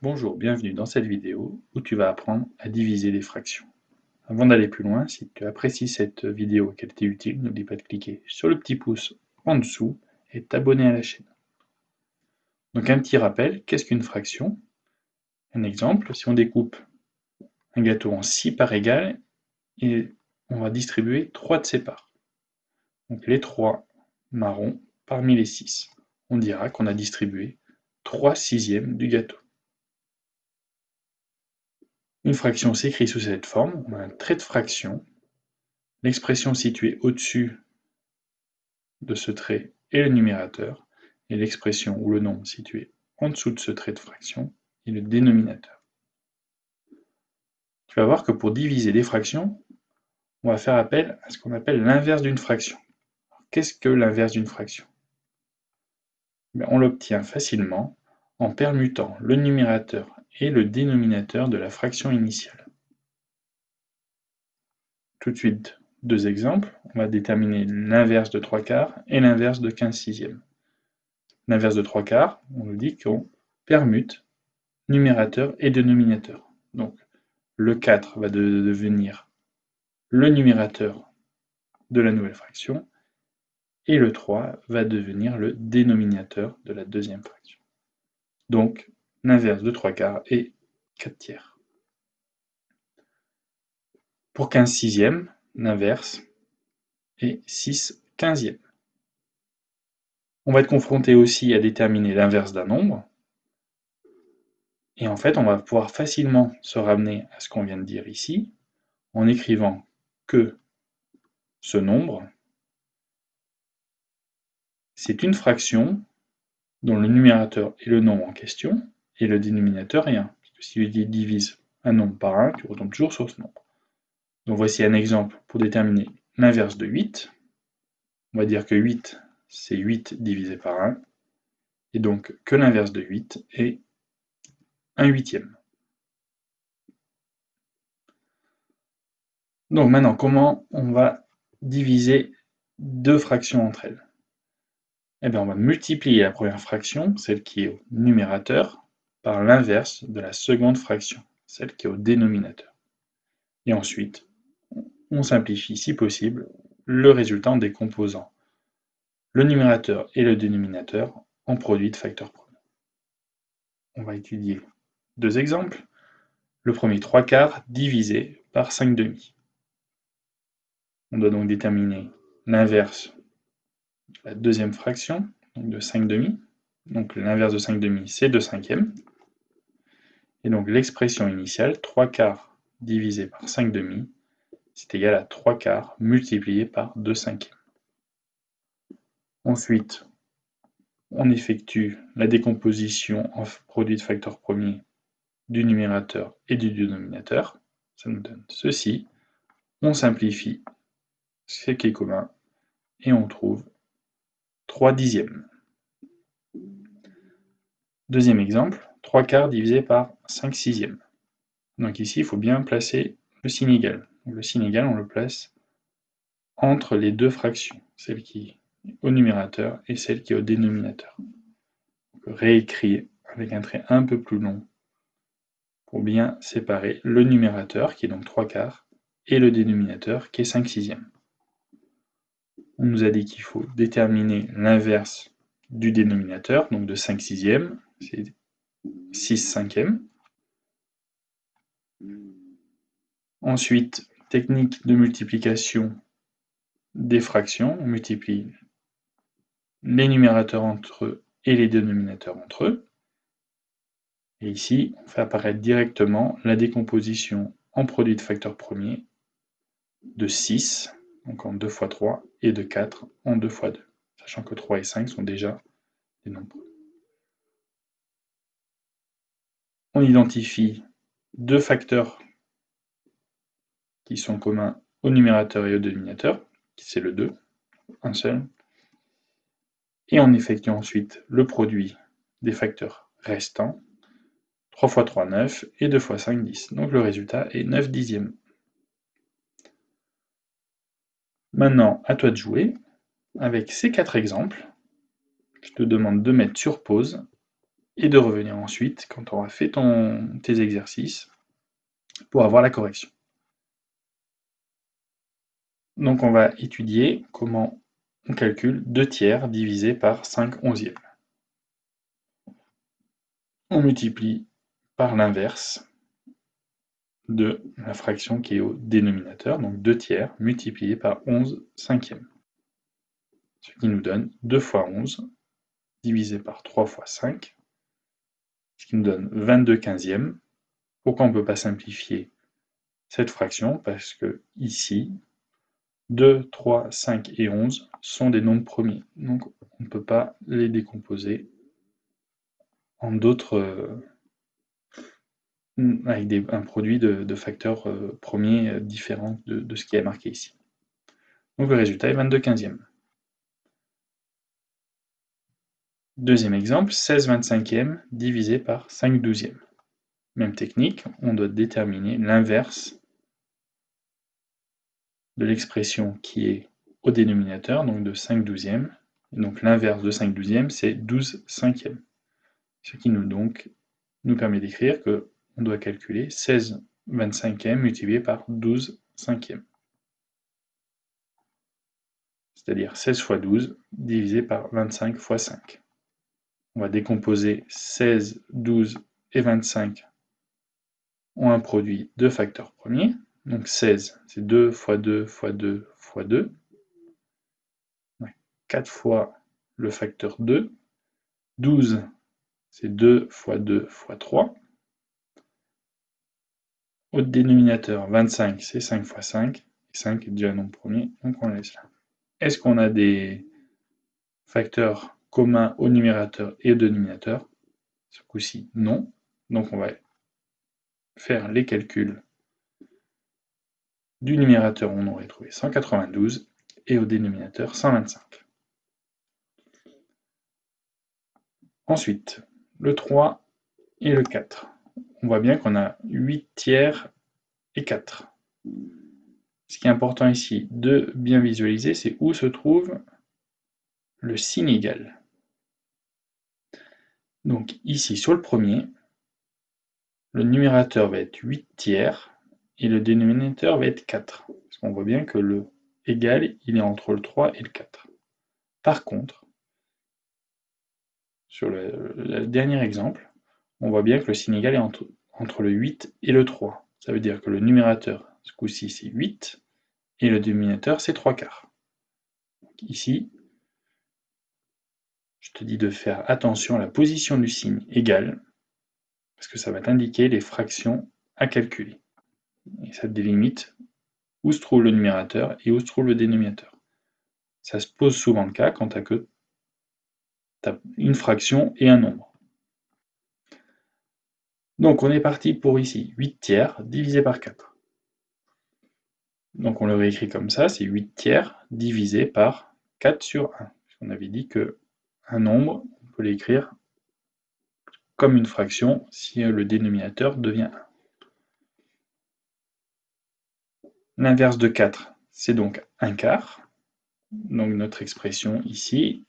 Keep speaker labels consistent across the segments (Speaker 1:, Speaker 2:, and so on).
Speaker 1: Bonjour, bienvenue dans cette vidéo où tu vas apprendre à diviser des fractions. Avant d'aller plus loin, si tu apprécies cette vidéo et qu'elle t'est utile, n'oublie pas de cliquer sur le petit pouce en dessous et de t'abonner à la chaîne. Donc un petit rappel, qu'est-ce qu'une fraction? Un exemple, si on découpe un gâteau en 6 parts égales, et on va distribuer 3 de ces parts. Donc les 3 marrons parmi les 6. On dira qu'on a distribué 3 sixièmes du gâteau. Une fraction s'écrit sous cette forme, on a un trait de fraction, l'expression située au-dessus de ce trait est le numérateur, et l'expression ou le nombre situé en dessous de ce trait de fraction est le dénominateur. Tu vas voir que pour diviser des fractions, on va faire appel à ce qu'on appelle l'inverse d'une fraction. Qu'est-ce que l'inverse d'une fraction? On l'obtient facilement en permutant le numérateur et le dénominateur de la fraction initiale. Tout de suite, deux exemples. On va déterminer l'inverse de 3 quarts et l'inverse de 15 sixièmes. L'inverse de 3 quarts, on nous dit qu'on permute numérateur et dénominateur. Donc, le 4 va devenir le numérateur de la nouvelle fraction, et le 3 va devenir le dénominateur de la deuxième fraction. Donc, l'inverse de 3 quarts est 4 tiers. Pour 15 sixièmes, l'inverse est 6 quinzièmes. On va être confronté aussi à déterminer l'inverse d'un nombre. Et en fait, on va pouvoir facilement se ramener à ce qu'on vient de dire ici, en écrivant que ce nombre, c'est une fraction dont le numérateur est le nombre en question, et le dénominateur est 1. Parce que si tu divises un nombre par 1, tu retombes toujours sur ce nombre. Donc voici un exemple pour déterminer l'inverse de 8. On va dire que 8, c'est 8 divisé par 1, et donc que l'inverse de 8 est 1 huitième. Donc maintenant, comment on va diviser deux fractions entre elles? Eh bien, on va multiplier la première fraction, celle qui est au numérateur, par l'inverse de la seconde fraction, celle qui est au dénominateur. Et ensuite, on simplifie, si possible, le résultat en décomposant le numérateur et le dénominateur en produit de facteurs premiers. On va étudier deux exemples. Le premier, 3 quarts divisé par 5 demi. On doit donc déterminer l'inverse de la deuxième fraction, donc de 5 demi. Donc l'inverse de 5 demi, c'est 2 cinquièmes. Et donc l'expression initiale, 3 quarts divisé par 5 demi, c'est égal à 3 quarts multiplié par 2 cinquièmes. Ensuite, on effectue la décomposition en produit de facteurs premiers du numérateur et du dénominateur. Ça nous donne ceci. On simplifie ce qui est commun et on trouve 3 dixièmes. Deuxième exemple, 3 quarts divisé par 5 sixièmes. Donc ici, il faut bien placer le signe égal. Le signe égal, on le place entre les deux fractions, celle qui est au numérateur et celle qui est au dénominateur. On peut réécrire avec un trait un peu plus long pour bien séparer le numérateur, qui est donc 3 quarts, et le dénominateur, qui est 5 sixièmes. On nous a dit qu'il faut déterminer l'inverse du dénominateur, donc de 5 sixièmes, c'est 6 cinquièmes. Ensuite, technique de multiplication des fractions, on multiplie les numérateurs entre eux et les dénominateurs entre eux. Et ici, on fait apparaître directement la décomposition en produit de facteurs premiers de 6, donc en 2 fois 3, et de 4 en 2 fois 2, sachant que 3 et 5 sont déjà des nombres. On identifie deux facteurs qui sont communs au numérateur et au dénominateur, c'est le 2, un seul, et on effectue ensuite le produit des facteurs restants. 3 fois 3, 9, et 2 fois 5, 10. Donc le résultat est 9 dixièmes. Maintenant, à toi de jouer. Avec ces quatre exemples, je te demande de mettre sur pause et de revenir ensuite, quand tu auras fait tes exercices, pour avoir la correction. Donc on va étudier comment on calcule 2 tiers divisé par 5 onzièmes. On multiplie par l'inverse de la fraction qui est au dénominateur, donc 2 tiers multiplié par 11 cinquièmes. Ce qui nous donne 2 fois 11 divisé par 3 fois 5, ce qui nous donne 22 quinzièmes. Pourquoi on ne peut pas simplifier cette fraction? Parce que ici, 2, 3, 5 et 11 sont des nombres premiers. Donc on ne peut pas les décomposer en d'autres, avec un produit de facteurs premiers différents de ce qui est marqué ici. Donc le résultat est 22 quinzièmes. Deuxième exemple, 16 25e divisé par 5 douzièmes. Même technique, on doit déterminer l'inverse de l'expression qui est au dénominateur, donc de 5 douzièmes. Donc l'inverse de 5 douzièmes, c'est 12 cinquièmes. Ce qui nous permet d'écrire qu'on doit calculer 16 25e multiplié par 12 cinquièmes. C'est-à-dire 16 fois 12 divisé par 25 fois 5. On va décomposer 16, 12 et 25 ont un produit de facteurs premiers. Donc 16, c'est 2 fois 2 fois 2 fois 2. 4 fois le facteur 2. 12, c'est 2 fois 2 fois 3. Au dénominateur, 25, c'est 5 fois 5. Et 5 est déjà un nombre premier, donc on laisse là. Est-ce qu'on a des facteurs communs au numérateur et au dénominateur? Ce coup-ci, non. Donc on va faire les calculs. Du numérateur, on aurait trouvé 192 et au dénominateur 125. Ensuite, le 3 et le 4. On voit bien qu'on a 8 tiers et 4. Ce qui est important ici de bien visualiser, c'est où se trouve le signe égal. Donc ici, sur le premier, le numérateur va être 8 tiers et le dénominateur va être 4. Parce qu'on voit bien que le égal, il est entre le 3 et le 4. Par contre, sur le dernier exemple, on voit bien que le signe égal est entre le 8 et le 3. Ça veut dire que le numérateur, ce coup-ci, c'est 8, et le dénominateur, c'est 3 quarts. Donc ici, je te dis de faire attention à la position du signe égal, parce que ça va t'indiquer les fractions à calculer. Et ça te délimite où se trouve le numérateur et où se trouve le dénominateur. Ça se pose souvent le cas quand tu as une fraction et un nombre. Donc on est parti pour ici, 8 tiers divisé par 4. Donc on le réécrit comme ça, c'est 8 tiers divisé par 4 sur 1. On avait dit qu'un nombre, on peut l'écrire comme une fraction si le dénominateur devient 1. L'inverse de 4, c'est donc 1 quart. Donc notre expression ici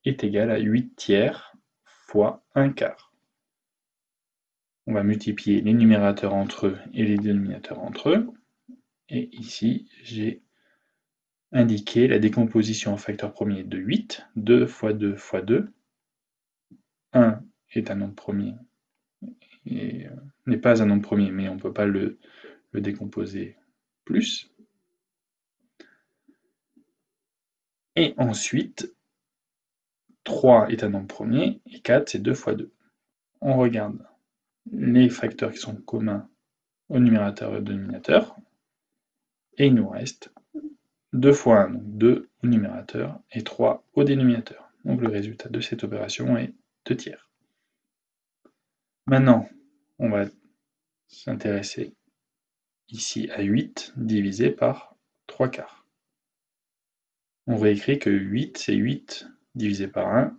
Speaker 1: est égale à 8 tiers fois 1 quart. On va multiplier les numérateurs entre eux et les dénominateurs entre eux. Et ici, j'ai indiqué la décomposition en facteur premier de 8. 2 fois 2 fois 2. 1 est un nombre premier et n'est pas un nombre premier, mais on ne peut pas le décomposer plus. Et ensuite, 3 est un nombre premier et 4 c'est 2 fois 2. On regarde les facteurs qui sont communs au numérateur et au dénominateur. Et il nous reste 2 fois 1, donc 2 au numérateur et 3 au dénominateur. Donc le résultat de cette opération est 2 tiers. Maintenant, on va s'intéresser ici à 8 divisé par 3 quarts. On réécrit que 8, c'est 8 divisé par 1.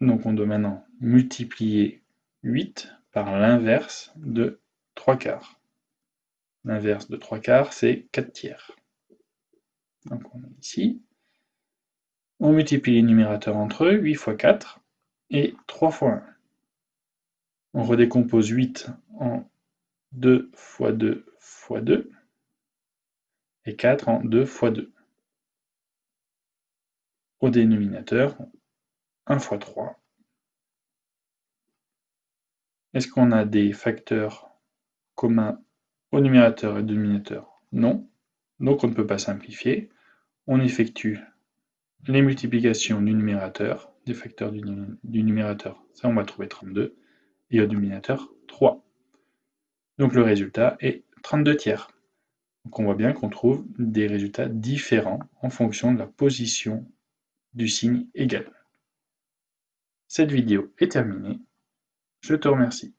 Speaker 1: Donc on doit maintenant multiplier 8 par l'inverse de 3 quarts. L'inverse de 3 quarts, c'est 4 tiers. Donc on est ici. On multiplie les numérateurs entre eux, 8 fois 4 et 3 fois 1. On redécompose 8 en 2 fois 2 fois 2 et 4 en 2 fois 2. Au dénominateur, 1 fois 3. Est-ce qu'on a des facteurs communs au numérateur et au dénominateur? Non. Donc on ne peut pas simplifier. On effectue les multiplications du numérateur, des facteurs du numérateur, ça on va trouver 32, et au dénominateur 3. Donc le résultat est 32 tiers. Donc on voit bien qu'on trouve des résultats différents en fonction de la position du signe égal. Cette vidéo est terminée. Je te remercie.